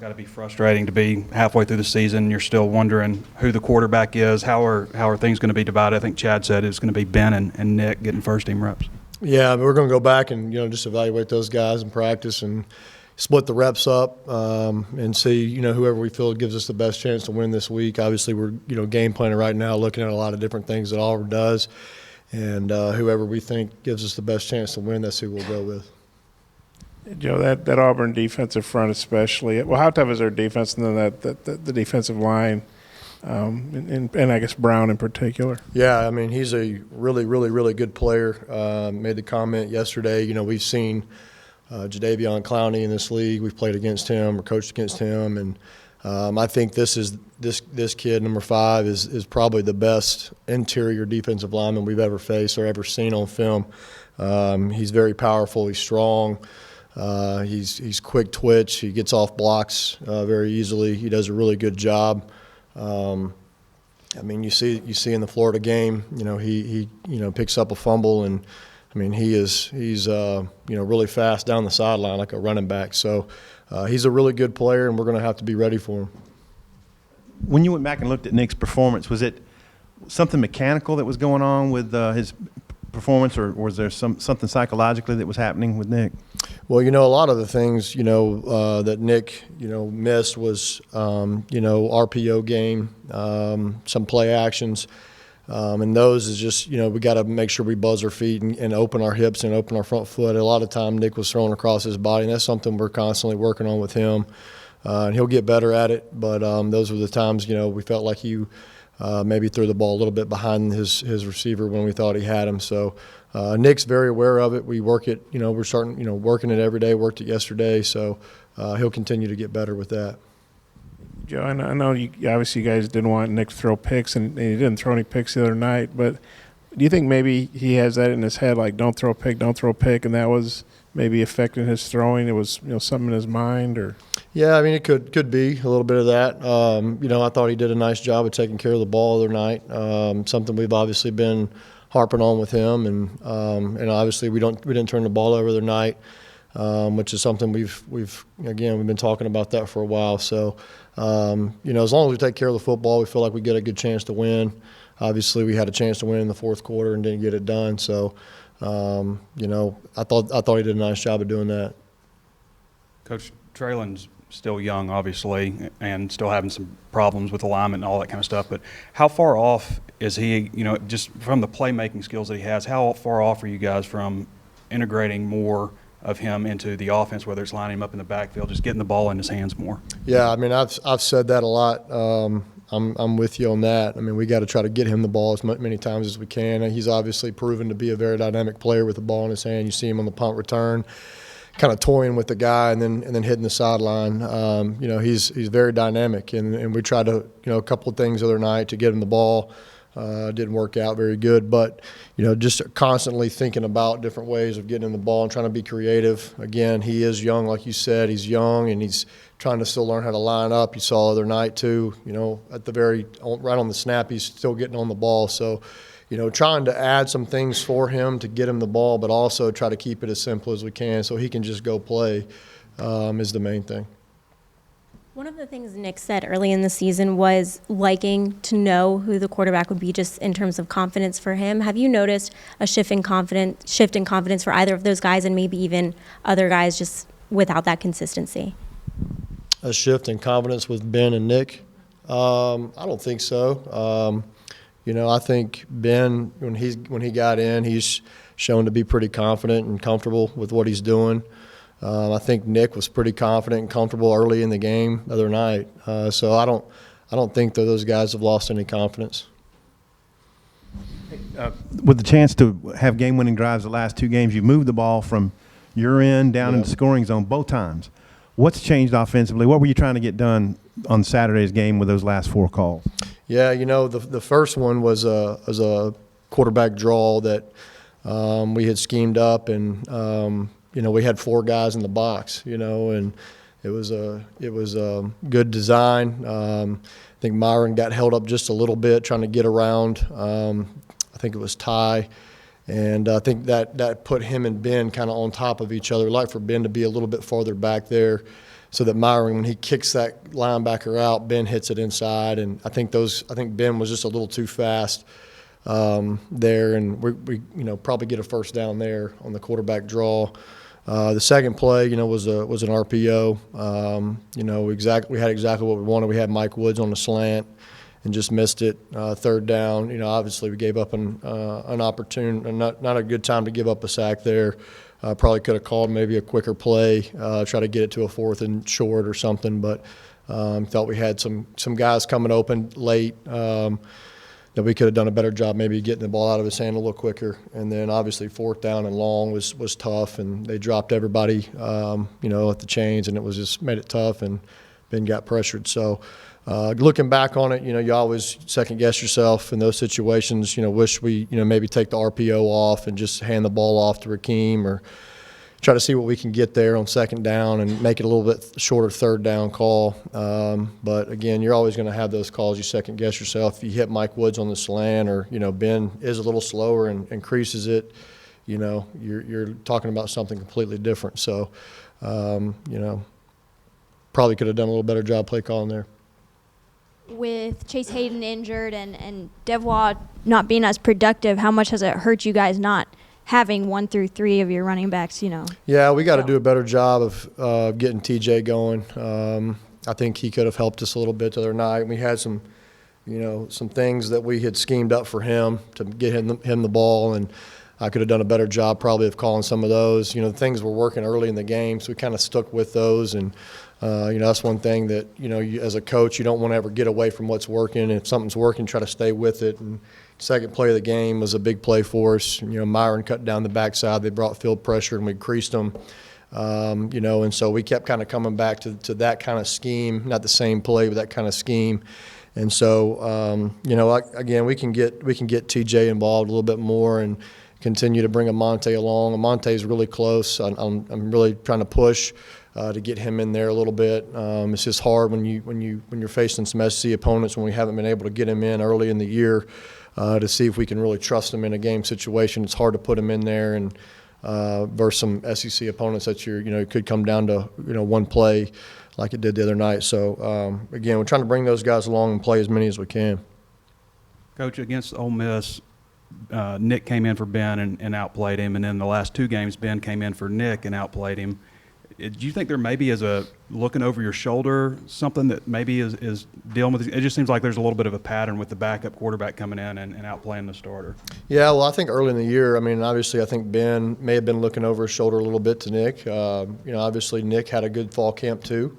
got to be frustrating to be halfway through the season. You're still wondering who the quarterback is. How are things going to be divided? I think Chad said it's going to be Ben and Nick getting first-team reps. Yeah, we're going to go back and just evaluate those guys in practice and split the reps up and see whoever we feel gives us the best chance to win this week. Obviously, we're game planning right now, looking at a lot of different things that Auburn does, and whoever we think gives us the best chance to win, that's who we'll go with. Joe, that Auburn defensive front especially, well, how tough is their defense, and then the defensive line, and I guess Brown in particular? Yeah, I mean, he's a really, really, really good player. Made the comment yesterday, we've seen Jadeveon Clowney in this league. We've played against him or coached against him, and I think this kid, number 5, is probably the best interior defensive lineman we've ever faced or ever seen on film. He's very powerful. He's strong. He's quick twitch. He gets off blocks very easily. He does a really good job. I mean, you see in the Florida game, he picks up a fumble, and I mean he's really fast down the sideline like a running back. So he's a really good player, and we're going to have to be ready for him. When you went back and looked at Nick's performance, was it something mechanical that was going on with his performance, or was there something psychologically that was happening with Nick? Well, a lot of the things, that Nick, missed was, RPO game, some play actions. And those is just, we got to make sure we buzz our feet and open our hips and open our front foot. A lot of time Nick was throwing across his body, and that's something we're constantly working on with him. And he'll get better at it. But those were the times, we felt like he maybe threw the ball a little bit behind his receiver when we thought he had him. So Nick's very aware of it. We work it, we're starting, working it every day, worked it yesterday. So he'll continue to get better with that. Joe, I know obviously you guys didn't want Nick to throw picks, and he didn't throw any picks the other night, but do you think maybe he has that in his head, like don't throw a pick, and that was maybe affecting his throwing? It was something in his mind, or? Yeah, I mean, it could be a little bit of that. I thought he did a nice job of taking care of the ball the other night. Something we've obviously been harping on with him, and obviously we didn't turn the ball over the other night, which is something we've been talking about that for a while. So as long as we take care of the football, we feel like we get a good chance to win. Obviously, we had a chance to win in the fourth quarter and didn't get it done. So I thought he did a nice job of doing that. Coach, Treylon's still young, obviously, and still having some problems with alignment and all that kind of stuff. But how far off is he, just from the playmaking skills that he has, how far off are you guys from integrating more of him into the offense, whether it's lining him up in the backfield, just getting the ball in his hands more? Yeah, I mean, I've said that a lot. I'm with you on that. I mean, we got to try to get him the ball as many times as we can. He's obviously proven to be a very dynamic player with the ball in his hand. You see him on the punt return, kind of toying with the guy and then hitting the sideline. He's very dynamic, and we tried to a couple of things the other night to get him the ball. Didn't work out very good, but just constantly thinking about different ways of getting him the ball and trying to be creative. Again, he is young, like you said. He's young, and he's trying to still learn how to line up. You saw the other night too. At the right on the snap, he's still getting on the ball. So, trying to add some things for him to get him the ball, but also try to keep it as simple as we can so he can just go play is the main thing. One of the things Nick said early in the season was liking to know who the quarterback would be, just in terms of confidence for him. Have you noticed a shift in confidence for either of those guys, and maybe even other guys just without that consistency? A shift in confidence with Ben and Nick? I don't think so. I think Ben, when he got in, he's shown to be pretty confident and comfortable with what he's doing. I think Nick was pretty confident and comfortable early in the game the other night. So I don't think that those guys have lost any confidence. With the chance to have game-winning drives the last 2 games, you've moved the ball from your end down into the scoring zone both times. What's changed offensively? What were you trying to get done on Saturday's game with those last 4 calls? Yeah, the first one was a quarterback draw that we had schemed up, and we had 4 guys in the box, and it was a good design. I think Myron got held up just a little bit trying to get around. I think it was Ty, and I think that put him and Ben kind of on top of each other. I'd like for Ben to be a little bit farther back there. so that Myron, when he kicks that linebacker out, Ben hits it inside. And I think Ben was just a little too fast there, and we probably get a first down there on the quarterback draw. The second play, was an RPO. We had exactly what we wanted. We had Mike Woods on the slant and just missed it. Third down, obviously we gave up an opportune, not a good time to give up a sack there. Probably could have called maybe a quicker play, try to get it to a 4th and short or something, but thought we had some guys coming open late. That we could have done a better job maybe getting the ball out of his hand a little quicker. And then obviously 4th down and long was tough, and they dropped everybody, at the chains, and it was just made it tough, and Ben got pressured. So looking back on it, you always second guess yourself in those situations. Wish we, maybe take the RPO off and just hand the ball off to Rakeem, or try to see what we can get there on 2nd down and make it a little bit shorter 3rd down call. But again, you're always going to have those calls. You second guess yourself. If you hit Mike Woods on the slant, or Ben is a little slower and increases it, you're talking about something completely different. So, probably could have done a little better job play calling there. With Chase Hayden injured and Devois not being as productive, how much has it hurt you guys not having 1 through 3 of your running backs, Yeah, we got to do a better job of getting TJ going. I think he could have helped us a little bit the other night. We had some things that we had schemed up for him to get him the ball, and I could have done a better job probably of calling some of those. Things were working early in the game, so we kind of stuck with those. And that's one thing that you, as a coach, you don't want to ever get away from what's working. If something's working, try to stay with it. And second play of the game was a big play for us. Myron cut down the backside. They brought field pressure, and we creased them. And so we kept kind of coming back to that kind of scheme, not the same play, but that kind of scheme. And so, again, we can get TJ involved a little bit more and continue to bring Amante along. Amonte's really close. I'm really trying to push to get him in there a little bit. It's just hard when you're facing some SEC opponents, when we haven't been able to get him in early in the year. To see if we can really trust them in a game situation. It's hard to put them in there, and versus some SEC opponents that could come down to one play like it did the other night. So again, we're trying to bring those guys along and play as many as we can. Coach, against Ole Miss, Nick came in for Ben and outplayed him, and then the last 2 games Ben came in for Nick and outplayed him. Do you think there maybe is a looking over your shoulder, something that maybe is dealing with it? It just seems like there's a little bit of a pattern with the backup quarterback coming in and outplaying the starter. Yeah, well, I think early in the year, obviously I think Ben may have been looking over his shoulder a little bit to Nick. Obviously Nick had a good fall camp too.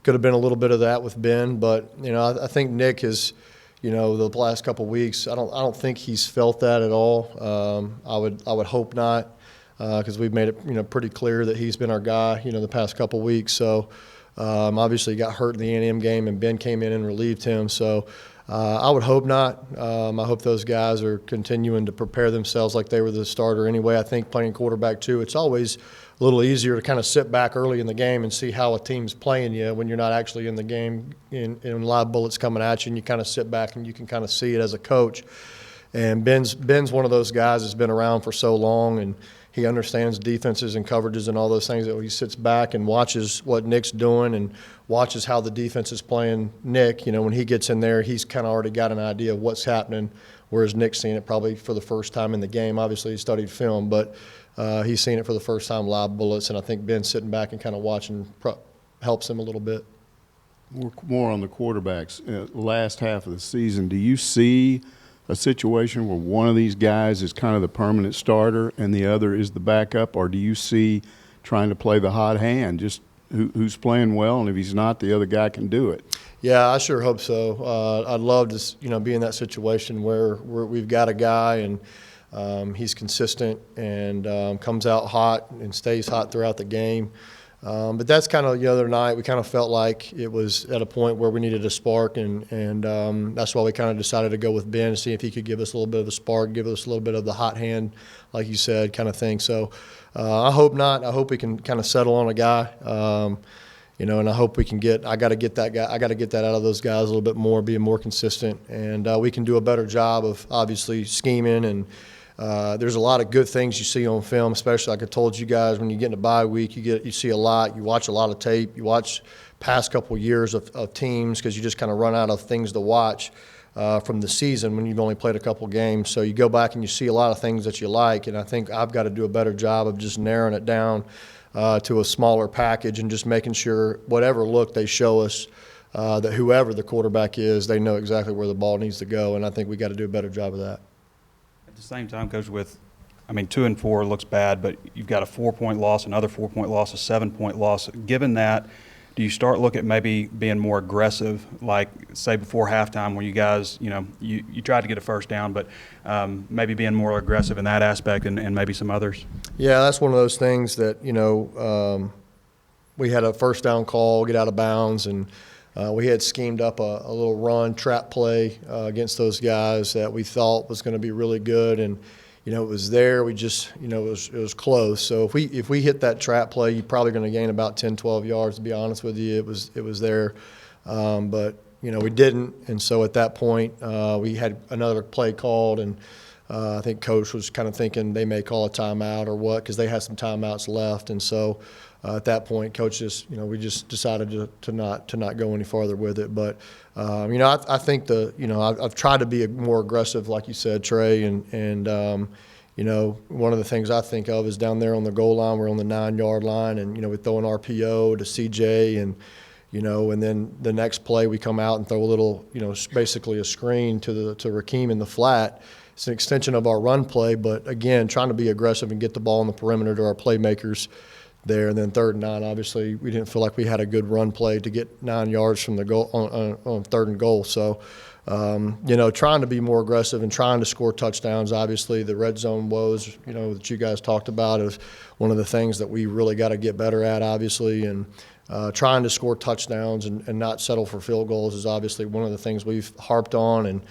Could have been a little bit of that with Ben, but, I think Nick is, the last couple of weeks, I don't think he's felt that at all. I would hope not. Because we've made it, pretty clear that he's been our guy, the past couple of weeks. So obviously he got hurt in the A&M game, and Ben came in and relieved him. So I would hope not. I hope those guys are continuing to prepare themselves like they were the starter anyway. I think playing quarterback too, it's always a little easier to kind of sit back early in the game and see how a team's playing you when you're not actually in the game in live bullets coming at you, and you kind of sit back and you can kind of see it as a coach. And Ben's one of those guys that's been around for so long, and he understands defenses and coverages and all those things, that he sits back and watches what Nick's doing and watches how the defense is playing Nick. When he gets in there, he's kind of already got an idea of what's happening, whereas Nick's seen it probably for the first time in the game. Obviously, he studied film, but he's seen it for the first time live bullets, and I think Ben sitting back and kind of watching helps him a little bit. More on the quarterbacks. Last half of the season, do you see a situation where one of these guys is kind of the permanent starter and the other is the backup, or do you see trying to play the hot hand, just who's playing well, and if he's not, the other guy can do it? Yeah, I sure hope so. I'd love to, be in that situation where we've got a guy and he's consistent and comes out hot and stays hot throughout the game. But that's kind of the other night. We kind of felt like it was at a point where we needed a spark, and that's why we kind of decided to go with Ben to see if he could give us a little bit of a spark, give us a little bit of the hot hand, like you said, kind of thing. So I hope not. I hope we can kind of settle on a guy, and I hope we can I got to get that guy. I got to get that out of those guys a little bit more, being more consistent, and we can do a better job of obviously scheming and there's a lot of good things you see on film, especially like I told you guys, when you get in a bye week, you see a lot. You watch a lot of tape. You watch past couple years of teams because you just kind of run out of things to watch from the season when you've only played a couple games. So you go back and you see a lot of things that you like, and I think I've got to do a better job of just narrowing it down to a smaller package and just making sure whatever look they show us, that whoever the quarterback is, they know exactly where the ball needs to go, and I think we got to do a better job of that. At the same time, Coach, 2 and 4 looks bad, but you've got a 4-point loss, another 4-point loss, a 7-point loss. Given that, do you start looking at maybe being more aggressive, like say before halftime when you guys, you tried to get a first down, but maybe being more aggressive in that aspect and maybe some others? Yeah, that's one of those things that, we had a first down call, get out of bounds, and we had schemed up a little run, trap play against those guys that we thought was going to be really good. And, it was there. We just, it was close. So if we hit that trap play, you're probably going to gain about 10, 12 yards, to be honest with you. It was there. But, we didn't. And so at that point, we had another play called, and I think Coach was kind of thinking they may call a timeout or what, because they had some timeouts left. And so at that point, Coach just, we just decided to not go any farther with it. But, I think I've tried to be more aggressive, like you said, Trey, and one of the things I think of is down there on the goal line, we're on the 9-yard line, and, we throw an RPO to CJ, and, and then the next play we come out and throw a little, basically a screen to Rakeem in the flat. It's an extension of our run play, but again, trying to be aggressive and get the ball on the perimeter to our playmakers there. And then 3rd and 9, obviously, we didn't feel like we had a good run play to get 9 yards from the goal on 3rd and goal. So, trying to be more aggressive and trying to score touchdowns. Obviously, the red zone woes, that you guys talked about is one of the things that we really got to get better at, obviously. And trying to score touchdowns and not settle for field goals is obviously one of the things we've harped on. And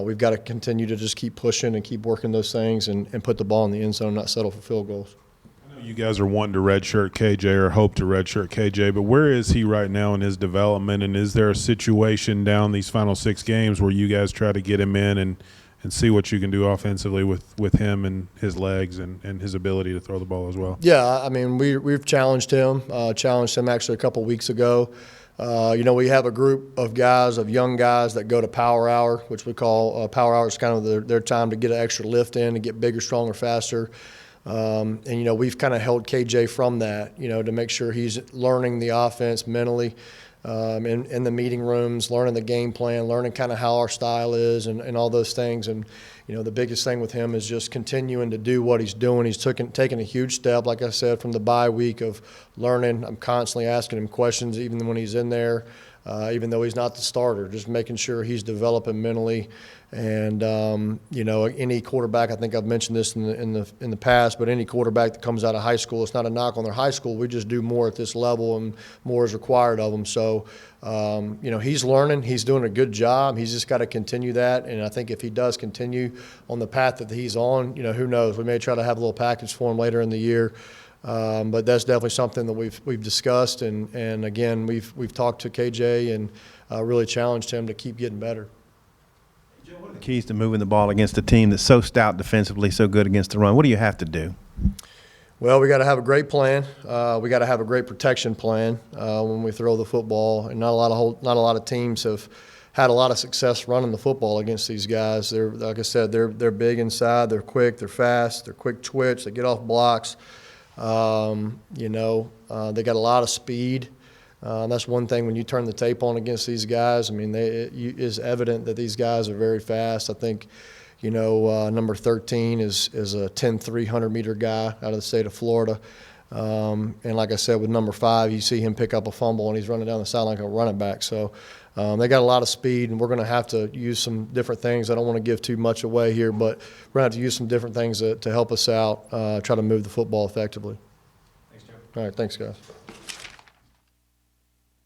we've got to continue to just keep pushing and keep working those things and put the ball in the end zone, not settle for field goals. You guys are wanting to redshirt KJ or hope to redshirt KJ, but where is he right now in his development? And is there a situation down these final 6 games where you guys try to get him in and see what you can do offensively with him and his legs and his ability to throw the ball as well? Yeah, we've challenged him actually a couple weeks ago. We have a group of guys, of young guys that go to Power Hour, which we call Power Hour is kind of their time to get an extra lift in and get bigger, stronger, faster. And we've kind of held KJ from that, to make sure he's learning the offense mentally in the meeting rooms, learning the game plan, learning kind of how our style is and all those things. And, the biggest thing with him is just continuing to do what he's doing. He's taken a huge step, like I said, from the bye week of learning. I'm constantly asking him questions even when he's in there, even though he's not the starter, just making sure he's developing mentally. And any quarterback, I think I've mentioned this in the past, but any quarterback that comes out of high school, it's not a knock on their high school. We just do more at this level, and more is required of them. So, he's learning. He's doing a good job. He's just got to continue that. And I think if he does continue on the path that he's on, who knows? We may try to have a little package for him later in the year. But that's definitely something that we've discussed, and again, we've talked to KJ and really challenged him to keep getting better. What are the keys to moving the ball against a team that's so stout defensively, so good against the run? What do you have to do? Well, we got to have a great plan. We got to have a great protection plan when we throw the football. And not a lot of teams have had a lot of success running the football against these guys. They're, like I said, they're big inside. They're quick. They're fast. They're quick twitch. They get off blocks. They got a lot of speed. That's one thing when you turn the tape on against these guys. It is evident that these guys are very fast. I think, number 13 is a 10-3 100-meter guy out of the state of Florida. And like I said, with number 5, you see him pick up a fumble and he's running down the sideline like a running back. So they got a lot of speed, and we're going to have to use some different things. I don't want to give too much away here, but we're going to have to use some different things to help us out, try to move the football effectively. Thanks, Joe. All right, thanks, guys.